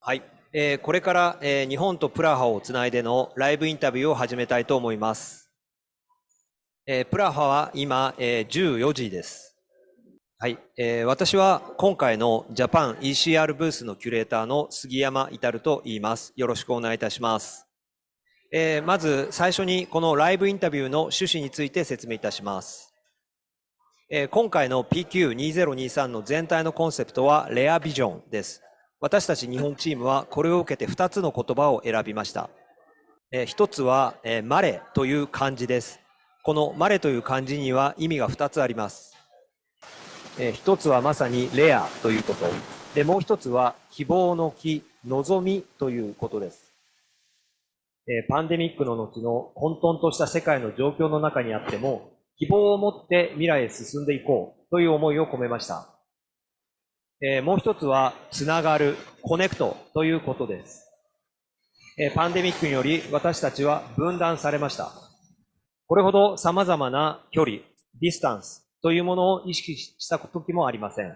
はい。これから、日本とプラハをつないでのライブインタビューを始めたいと思います。プラハは今、14時です。はい。私は今回のジャパン ECR ブースのキュレーターの杉山至と言います。よろしくお願いいたします。まず最初にこのライブインタビューの趣旨について説明いたします。今回の PQ2023 の全体のコンセプトはレアビジョンです。私たち日本チームはこれを受けて2つの言葉を選びました。一つは、マレという漢字です。このマレという漢字には意味が2つあります。一つはまさにレアということ。で、もう一つは希望の木、望みということです。パンデミックの後の混沌とした世界の状況の中にあっても、希望を持って未来へ進んでいこうという思いを込めました。もう一つは、つながる、コネクトということです。パンデミックにより私たちは分断されました。これほど様々な距離、ディスタンスというものを意識した時もありません。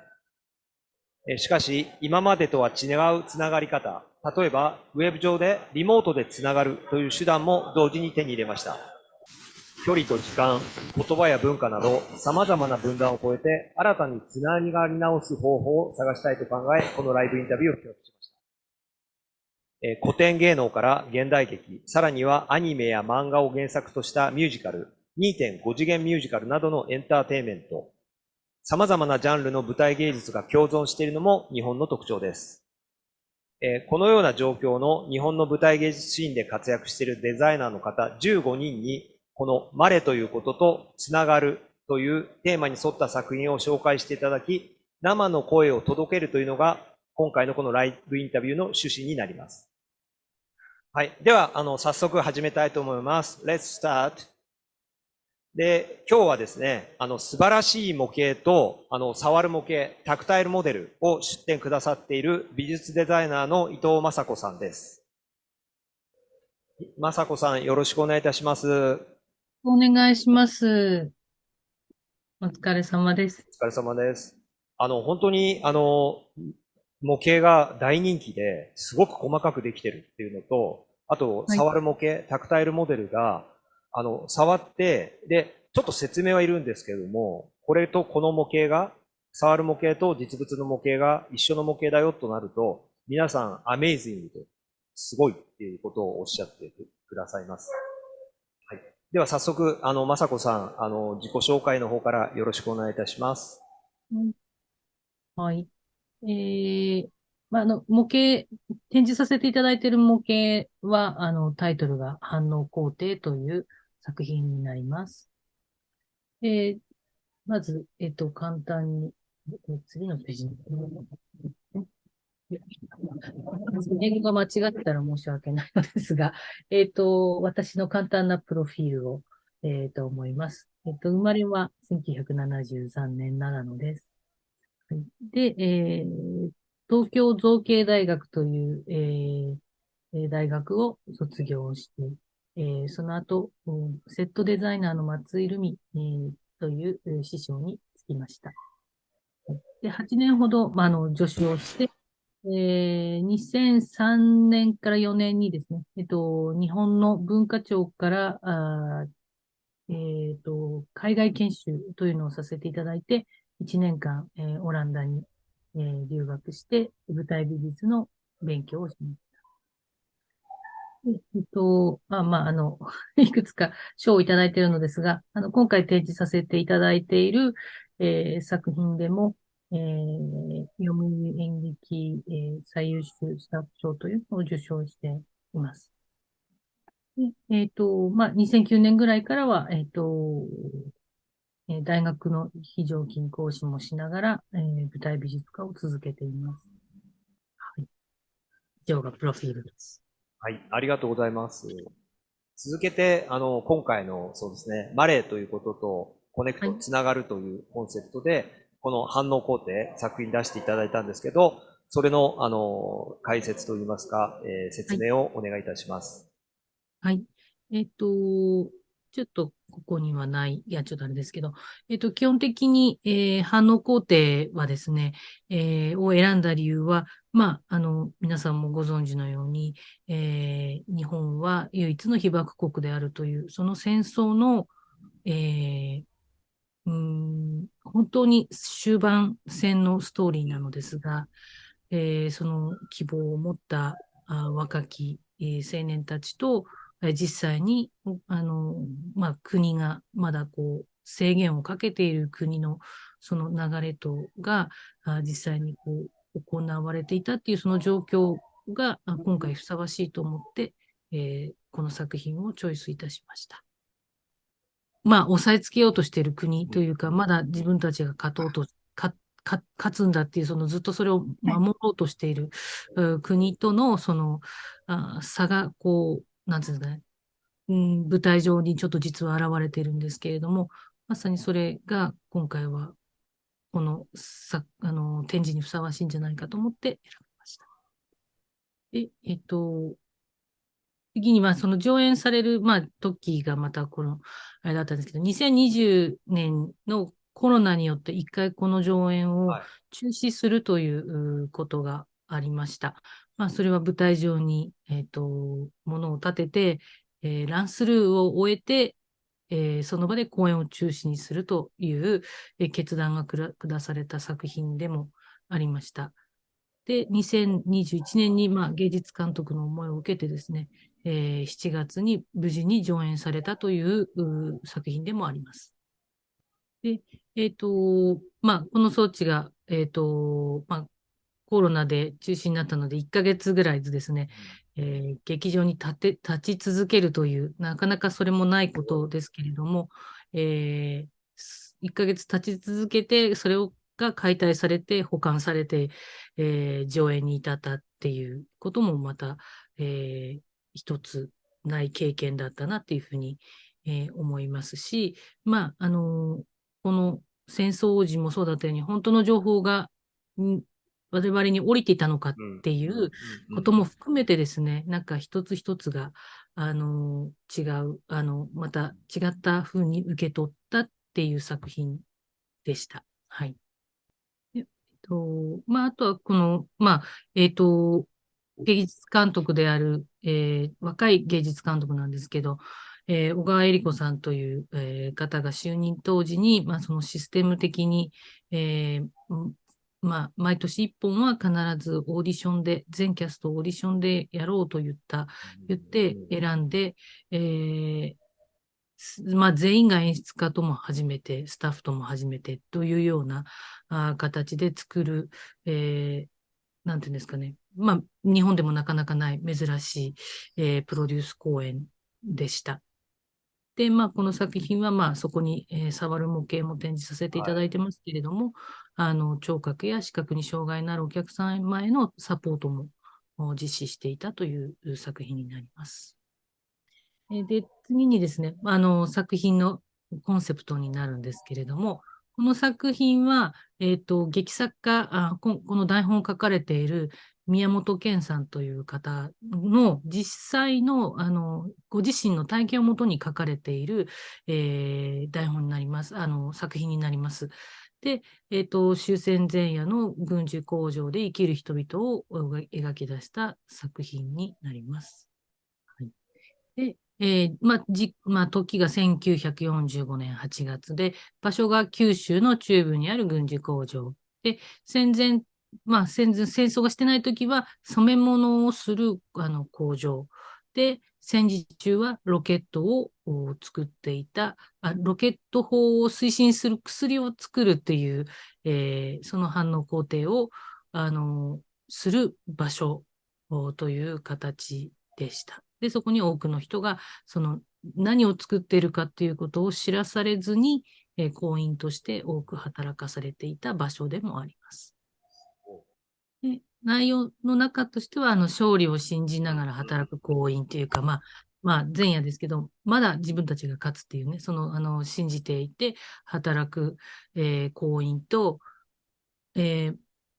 しかし、今までとは違うつながり方、例えば、ウェブ上でリモートでつながるという手段も同時に手に入れました。距離と時間、言葉や文化など、様々な分断を超えて、新たにつながり直す方法を探したいと考え、このライブインタビューを企画しました。古典芸能から現代劇、さらにはアニメや漫画を原作としたミュージカル、2.5次元ミュージカルなどのエンターテインメント、様々なジャンルの舞台芸術が共存しているのも日本の特徴です。このような状況の日本の舞台芸術シーンで活躍しているデザイナーの方15人に、このマレということとつながるというテーマに沿った作品を紹介していただき、生の声を届けるというのが、今回のこのライブインタビューの趣旨になります。はい。では、早速始めたいと思います。Let's start. で、今日はですね、素晴らしい模型と、触る模型、タクタイルモデルを出展くださっている美術デザイナーの伊藤雅子さんです。雅子さん、よろしくお願いいたします。お願いします。お疲れ様です。お疲れ様です。本当に、模型が大人気で、すごく細かくできてるっていうのと、あと、はい。触る模型、タクタイルモデルが、触って、で、ちょっと説明はいるんですけれども、これとこの模型が、触る模型と実物の模型が一緒の模型だよとなると、皆さん、アメイジングで、すごいっていうことをおっしゃってくださいます。はい。では早速、雅子さん、自己紹介の方からよろしくお願いいたします。うんはい。模型、展示させていただいている模型は、タイトルが反応工程という作品になります。えーまず、簡単に、次のページに。英語が間違ってたら申し訳ないのですが、私の簡単なプロフィールを、思います。生まれは1973年長野です。はいで、東京造形大学という、大学を卒業して、その後、セットデザイナーの松井留美、という、師匠につきました。で、8年ほど、助手をして、2003年から4年にですね、日本の文化庁から、海外研修というのをさせていただいて、1年間、オランダに、留学して、舞台美術の勉強をしました。いくつか賞をいただいているのですが、今回展示させていただいている、作品でも、読売演劇、最優秀スタッフ賞というのを受賞しています。で2009年ぐらいからは、大学の非常勤講師もしながら、舞台美術家を続けています。はい。以上がプロフィールです。はい、ありがとうございます。続けて、今回の、そうですね、マレーということと、コネクト、はい。つながるというコンセプトで、この反応工程、作品出していただいたんですけど、それの、解説といいますか、説はい。明をお願いいたします。はい。えっと、ちょっとここにはない、いや、ちょっとあれですけど、基本的に、反応工程はですね、を選んだ理由は、まあ、皆さんもご存知のように、日本は唯一の被爆国であるという、その戦争の、本当に終盤戦のストーリーなのですが、その希望を持った若き、青年たちと、実際に、まあ、国がまだこう制限をかけている国のその流れとが実際にこう行われていたっていうその状況が今回ふさわしいと思って、この作品をチョイスいたしました。まあ、押さえつけようとしている国というか、まだ自分たちが勝つんだっていう、そのずっとそれを守ろうとしている国との、その差が、こう、なんていうんですかね、舞台上にちょっと実は現れているんですけれども、まさにそれが今回は、この展示にふさわしいんじゃないかと思って選びました。で、次に、まあ、その上演される、まあ、時がまたこの、あれだったんですけど、2020年のコロナによって一回この上演を中止するということがありました。まあ、それは舞台上に、ものを立てて、ランスルーを終えて、その場で公演を中止にするという、決断が下された作品でもありました。で、2021年に、まあ、芸術監督の思いを受けてですね、7月に無事に上演されたという作品でもあります。で、まあ、この装置が、まあ、コロナで中止になったので、1ヶ月ぐらいですね、劇場に立ち続けるという、なかなかそれもないことですけれども、1ヶ月立ち続けて、それが解体されて、保管されて、上映に至ったっていうこともまた、一つない経験だったなっていうふうに、思いますし、まあ、この戦争時もそうだったように、本当の情報が、我々に降りていたのかっていうことも含めてですね、なんか一つ一つが、違う、また違った風に受け取ったっていう作品でした。はい。まあ、あとは、この、まあ、芸術監督である、若い芸術監督なんですけど、小川恵理子さんという、方が就任当時に、まあ、そのシステム的に、まあ、毎年1本は必ずオーディションで、全キャストオーディションでやろうと言って選んで、まあ、全員が演出家とも初めて、スタッフとも初めてというような形で作る、なんていうんですかね。まあ、日本でもなかなかない珍しい、プロデュース公演でした。で、まあ、この作品は、まあ、そこに、触る模型も展示させていただいてますけれども、聴覚や視覚に障害のあるお客様へのサポートも実施していたという作品になります。で、次にですね、作品のコンセプトになるんですけれども、この作品は、劇作家この台本を書かれている宮本健さんという方の実際の、ご自身の体験をもとに書かれている、台本になります。作品になります。で、終戦前夜の軍需工場で生きる人々を描き出した作品になります。はい。で、まあ、時が1945年8月で、場所が九州の中部にある軍需工場。で、戦争がしてない時は染め物をする工場。で、戦時中はロケットを作っていた、ロケット砲を推進する薬を作るっていう、その反応工程を、する場所という形でした。で、そこに多くの人が、その何を作っているかっていうことを知らされずに、工員として多く働かされていた場所でもあります。で、内容の中としては、勝利を信じながら働く工員というか、まあ、前夜ですけど、まだ自分たちが勝つっていうね、信じていて働く、工員と、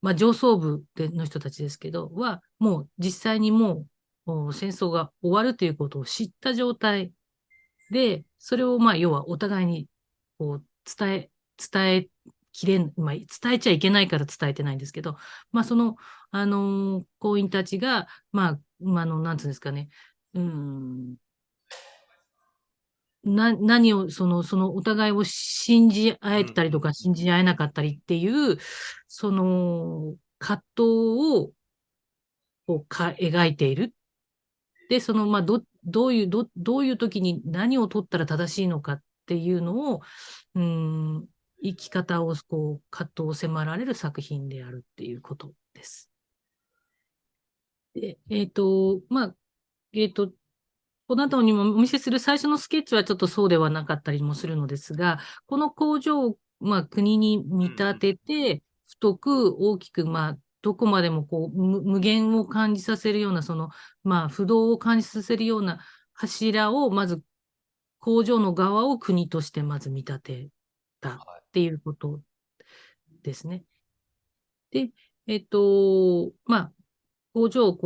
まあ、上層部の人たちですけど、もう実際にもう戦争が終わるということを知った状態で、それをまあ、要はお互いに、こう、伝えきれん、まあ、伝えちゃいけないから伝えてないんですけど、まあ、行員たちが、なんつうんですかね、うん、何を、そのお互いを信じ合うん。えたりとか信じ合えなかったりっていう、葛藤を描いている。で、どういう時に何を取ったら正しいのかっていうのを、うん、生き方を、葛藤を迫られる作品であるっていうことです。で、この後にもお見せする最初のスケッチはちょっとそうではなかったりもするのですが、この工場を、国に見立てて、太く大きく、どこまでも無限を感じさせるような、不動を感じさせるような柱を、まず工場の側を国としてまず見立てたっていうことですね。で、工場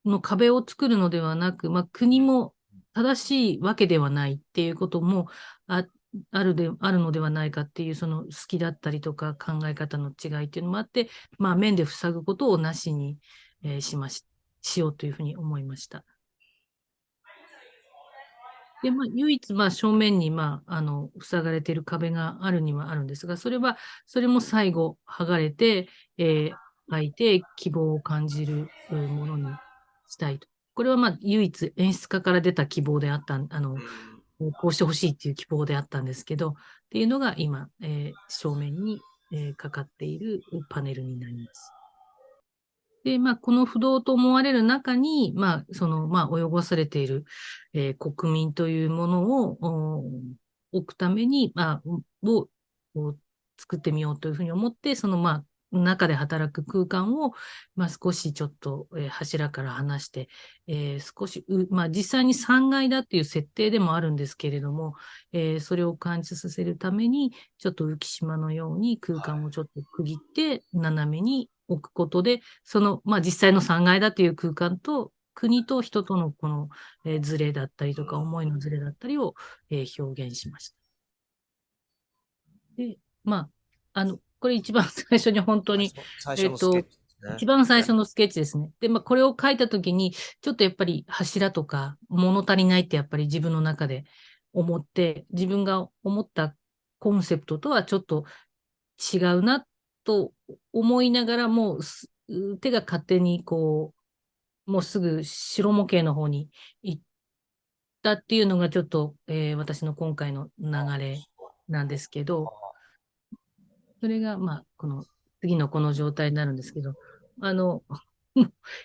の壁を作るのではなく、国も正しいわけではないっていうこともあ、あるのではないかっていう、その好きだったりとか考え方の違いっていうのもあって、面で塞ぐことをなしに、しようというふうに思いました。で、唯一、正面に、塞がれている壁があるにはあるんですが、それも最後、剥がれて、書いて希望を感じるものにしたいと。これは、唯一演出家から出た希望であった、こうしてほしいっていう希望であったんですけど、っていうのが今、正面に、かかっているパネルになります。で、この不動と思われる中に、泳がされている、国民というものを置くために、を作ってみようというふうに思って、中で働く空間を、少しちょっと、柱から離して、少し実際に3階だっていう設定でもあるんですけれども、それを感じさせるために、ちょっと浮島のように空間をちょっと区切って斜めに置くことで、実際の3階だという空間と、国と人とのこの、ズレだったりとか、思いのズレだったりを、表現しました。で、これ一番最初に本当に、最初のスケッチですね。一番最初のスケッチですね。で、これを書いたときに、ちょっとやっぱり柱とか物足りないってやっぱり自分の中で思って、自分が思ったコンセプトとはちょっと違うなと思いながらも、手が勝手にもうすぐ白模型の方に行ったっていうのがちょっと、私の今回の流れなんですけど、それが、次のこの状態になるんですけど、あの、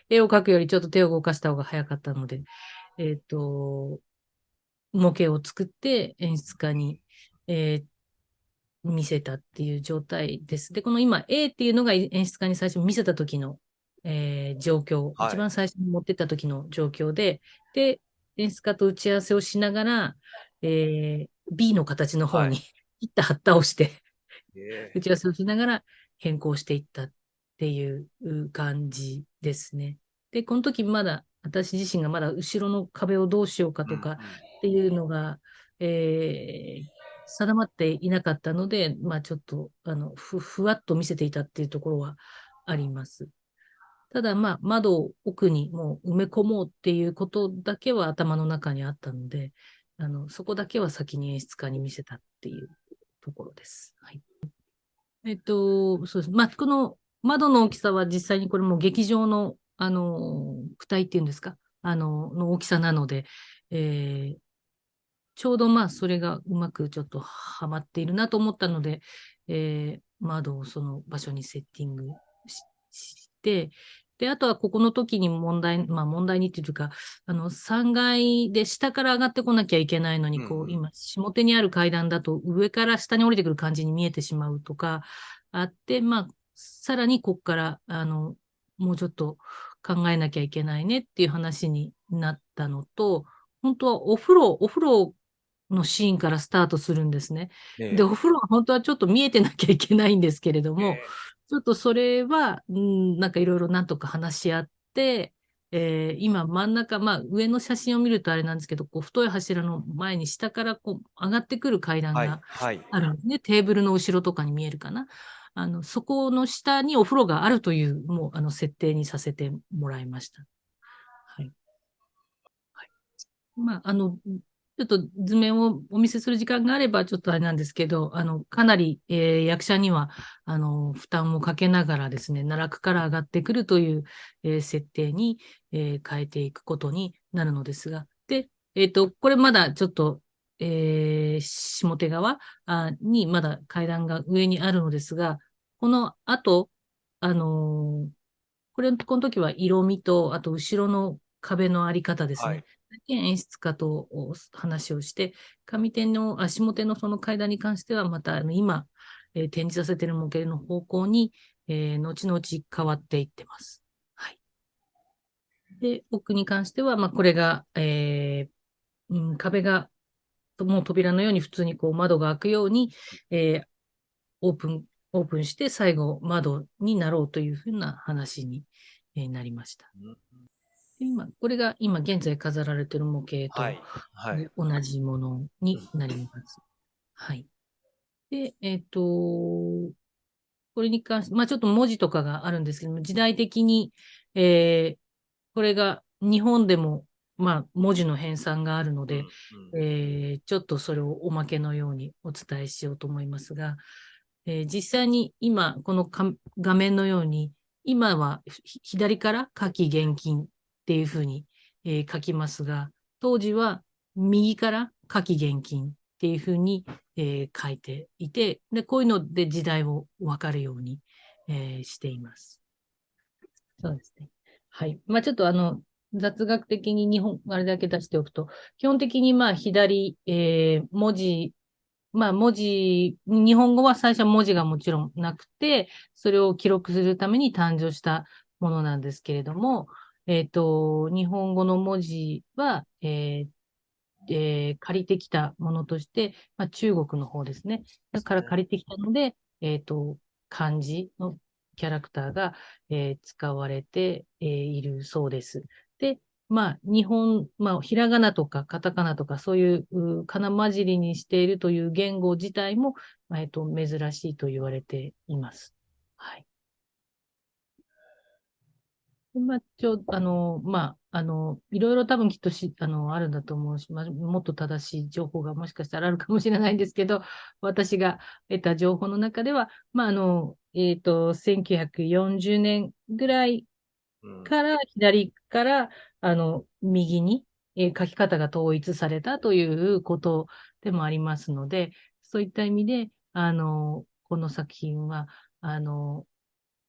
絵を描くよりちょっと手を動かした方が早かったので、えっと、模型を作って演出家に、えー見せたっていう状態です。で、この今 A っていうのが演出家に最初見せた時の、状況、はい。一番最初に持ってった時の状況で、演出家と打ち合わせをしながら、B の形の方はい。に切った貼ったをして打えち合わせをしながら変更していったっていう感じですね。で、この時まだ、私自身がまだ後ろの壁をどうしようかうんうん。とかっていうのが、定まっていなかったので、ちょっと、ふわっと見せていたっていうところはあります。ただ、窓を奥にもう埋め込もうっていうことだけは頭の中にあったので、そこだけは先に演出家に見せたっていうところです。はい。そうです。この窓の大きさは実際にこれも劇場の、躯体っていうんですか、の大きさなので、えーちょうどそれがうまくちょっとはまっているなと思ったので、窓をその場所にセッティングして、で、あとはここの時に問題にっていうか、3階で下から上がってこなきゃいけないのに、うんうん。今、下手にある階段だと上から下に降りてくる感じに見えてしまうとかあって、さらにここから、もうちょっと考えなきゃいけないねっていう話になったのと、本当はお風呂のシーンからスタートするんですね。で、おえ風呂は本当はちょっと見えてなきゃいけないんですけれども、えちょっとそれは、なんかいろいろなんとか話し合って、今真ん中、まあ上の写真を見るとあれなんですけど、こう太い柱の前に下からこう上がってくる階段はい、がはい。あるんですね。テーブルの後ろとかに見えるかな。そこの下にお風呂があるという、もう設定にさせてもらいました。はい。はい。まあ、ちょっと図面をお見せする時間があれば、ちょっとあれなんですけど、かなり、役者には、負担をかけながらですね、奈落から上がってくるという、設定に、変えていくことになるのですが、で、これまだちょっと、下手側にまだ階段が上にあるのですが、この後、この時は色味と、あと後ろの壁のあり方ですはい。ね。演出家と話をして、上手の、下手のその階段に関しては、また今、展示させている模型の方向に、後々変わっていってます。はい。で、奥に関しては、まあ、これが、壁が、もう扉のように普通にこう窓が開くように、えーオープン、オープンして最後窓になろうというふうな話になりました。これが今現在飾られている模型とはい、はい。同じものになります。はい。で、これに関して、まあちょっと文字とかがあるんですけども、時代的に、これが日本でも、まあ文字の編纂があるのうん、うで、ん。ちょっとそれをおまけのようにお伝えしようと思いますが、実際に今、この画面のように、今は左から下記現金っていうふうに、書きますが、当時は右から下記現金っていうふうに、書いていて、で、こういうので時代をわかるように、しています。そうですね。はい。まあちょっと雑学的にあれだけ出しておくと、基本的にまあ左、文字、日本語は最初は文字がもちろんなくて、それを記録するために誕生したものなんですけれども、日本語の文字は、借りてきたものとして、まあ、中国の方ですね。だから借りてきたので、漢字のキャラクターが、使われて、いるそうです。で、まあ、まあ、ひらがなとかカタカナとかそういうかな混じりにしているという言語自体も、珍しいと言われています。はい。まあ、いろいろ多分きっとあるんだと思うし、まあ、もっと正しい情報がもしかしたらあるかもしれないんですけど、私が得た情報の中では、まあ、1940年ぐらいうん。から、左から、右に、書き方が統一されたということでもありますので、そういった意味で、この作品は、あの、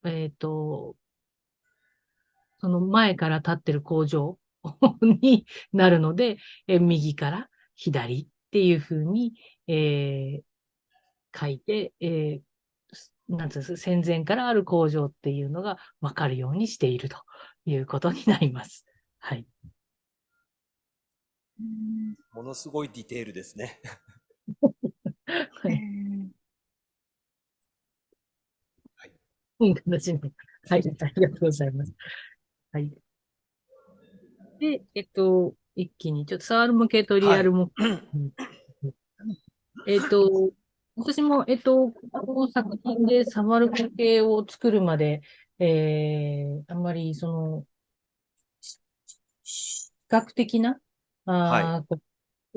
えっと、その前から立ってる工場になるので、右から左っていうふうに、え書いて、なんつうんです、戦前からある工場っていうのがわかるようにしているということになります。はい。ものすごいディテールですね。はい。はい。いい形に。はい。ありがとうございます。はい。で、一気に、ちょっと触る模型とリはい。アル模型。えっと、私も、この作品で触る模型を作るまで、あんまり、視覚的な、はい。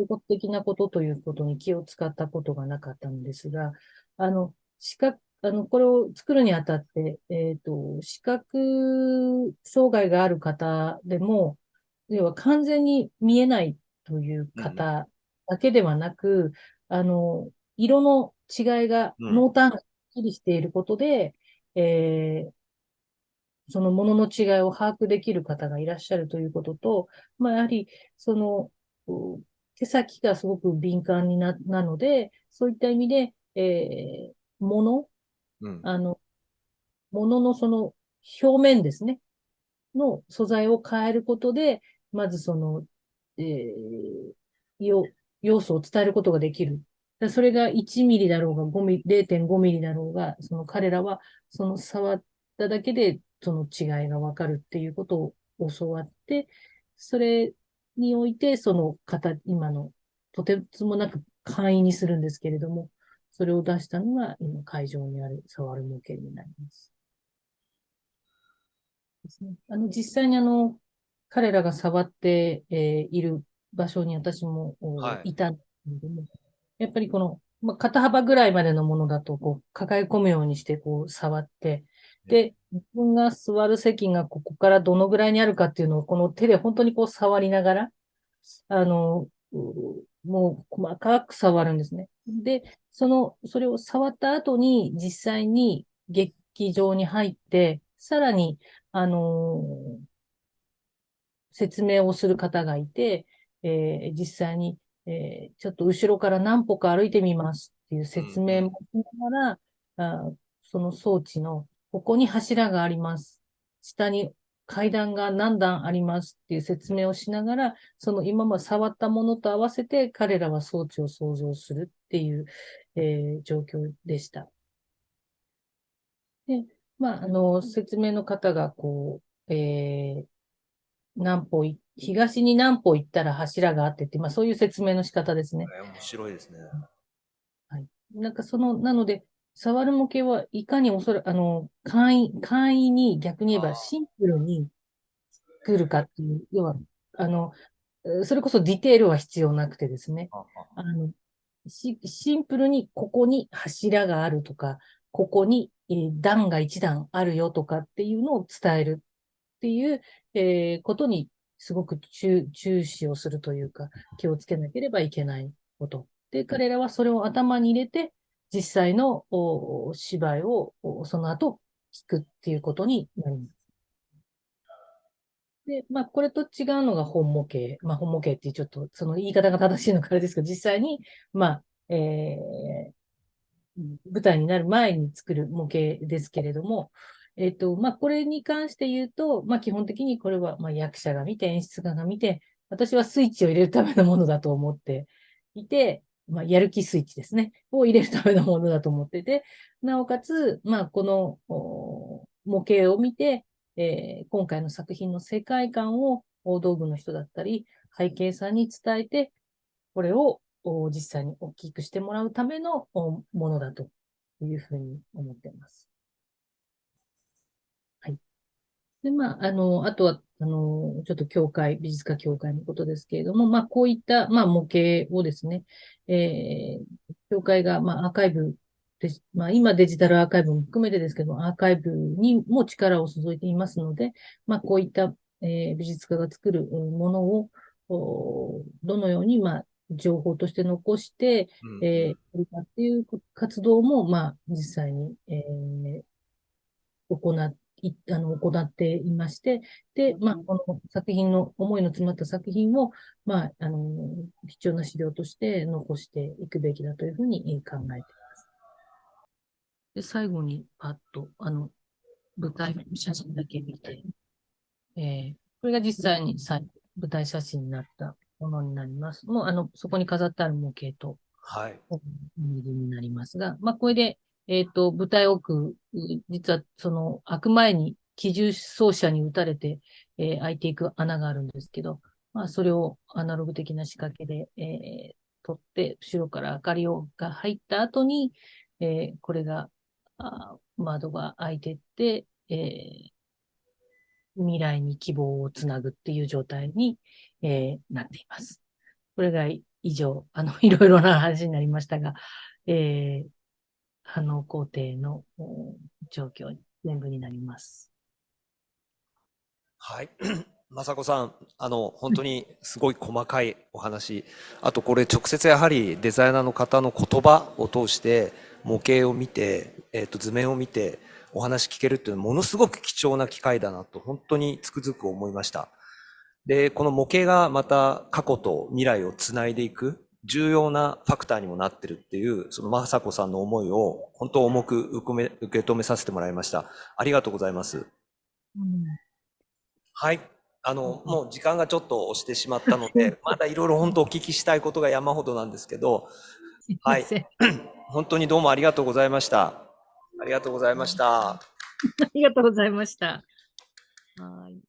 視覚的なことということに気を使ったことがなかったのですが、これを作るにあたって、視覚障害がある方でも、要は完全に見えないといううん。方だけではなく、色の違いが、うん。濃淡がはっきりしていることで、えーそのものの違いを把握できる方がいらっしゃるということと、まあ、やはり、その、手先がすごく敏感なので、そういった意味で、もの、うん。あの、もののその表面ですね、の素材を変えることで、まずえーよ要素を伝えることができる。それが1ミリだろうが5ミリ、0.5ミリだろうが、その彼らはその触っただけでその違いがわかるっていうことを教わっで、それにおいて、その今の、とてつもなく簡易にするんですけれども、それを出したのが今会場にある触る模型になります。ですね。実際に彼らが触って、いる場所に私もはい。いたんですけれども、やっぱりまあ、肩幅ぐらいまでのものだと、抱え込むようにして、触って、で、自分が座る席がここからどのぐらいにあるかっていうのを、この手で本当に触りながら、もう細かく触るんですね。で、それを触った後に実際に劇場に入って、さらに、あの説明をする方がいて、実際に、ちょっと後ろから何歩か歩いてみますっていううん説明もしながら、その装置の、ここに柱があります。下に階段が何段ありますっていう説明をしながら、その今まで触ったものと合わせて彼らは装置を想像するっていう、状況でした。で、まあ、説明の方が、東に何歩行ったら柱があってって、まあそういう説明の仕方ですね。面白いですね。はい。なので、触る模型はいかにおそらく、簡易に逆に言えばシンプルに作るかっていう、要は、あの、それこそディテールは必要なくてですね。シンプルにここに柱があるとか、ここに、段が一段あるよとかっていうのを伝えるっていう、ことにすごく注視をするというか、気をつけなければいけないこと。で、彼らはそれを頭に入れて、実際の芝居をその後聞くっていうことになります。で、まあ、これと違うのが本模型。まあ、本模型っていうちょっと、その言い方が正しいのかあれですけど、実際に、まあ、舞台になる前に作る模型ですけれども、まあ、これに関して言うと、まあ、基本的にこれは、まあ、役者が見て、演出家が見て、私はスイッチを入れるためのものだと思っていて、まあ、やる気スイッチですね、を入れるためのものだと思ってて、なおかつ、まあ、この模型を見て、今回の作品の世界観を大道具の人だったり、背景さんに伝えて、これを実際に大きくしてもらうためのものだというふうに思っています。はい。で、まあ、あとは、ちょっと美術家協会のことですけれども、まあ、こういった、まあ、模型をですね、協会が、まあ、アーカイブで、まあ、今デジタルアーカイブも含めてですけど、アーカイブにも力を注いでいますので、まあ、こういった、美術家が作るものを、どのように、まあ、情報として残して、っていう活動も、まあ、実際に、行っ行っていまして、で、まあ、この作品の、思いの詰まった作品を、まあ、貴重な資料として残していくべきだというふうに考えています。で、最後に、パッと、舞台写真だけ見て、これが実際に舞台写真になったものになります。もう、そこに飾ってある模型と、はい。右になりますが、まあ、これで、舞台奥、実は、開く前に機銃走者に撃たれて、開いていく穴があるんですけど、まあ、それをアナログ的な仕掛けで、取って、後ろから明かりが入った後に、これが、窓が開いてって、未来に希望をつなぐっていう状態に、なっています。これが以上、いろいろな話になりましたが、えー、反応工程の状況全部になります。はい。雅子さん、本当にすごい細かいお話。あとこれ直接やはりデザイナーの方の言葉を通して模型を見て、図面を見てお話聞けるっていうのはものすごく貴重な機会だなと本当につくづく思いました。で、この模型がまた過去と未来をつないでいく重要なファクターにもなってるっていう、その雅子さんの思いを本当重く受け止めさせてもらいました。ありがとうございます。うん、はい。もう時間がちょっと押してしまったので、まだいろいろ本当お聞きしたいことが山ほどなんですけど、すいはい。ません。本当にどうもありがとうございました。ありがとうございました。ありがとうございました。はい。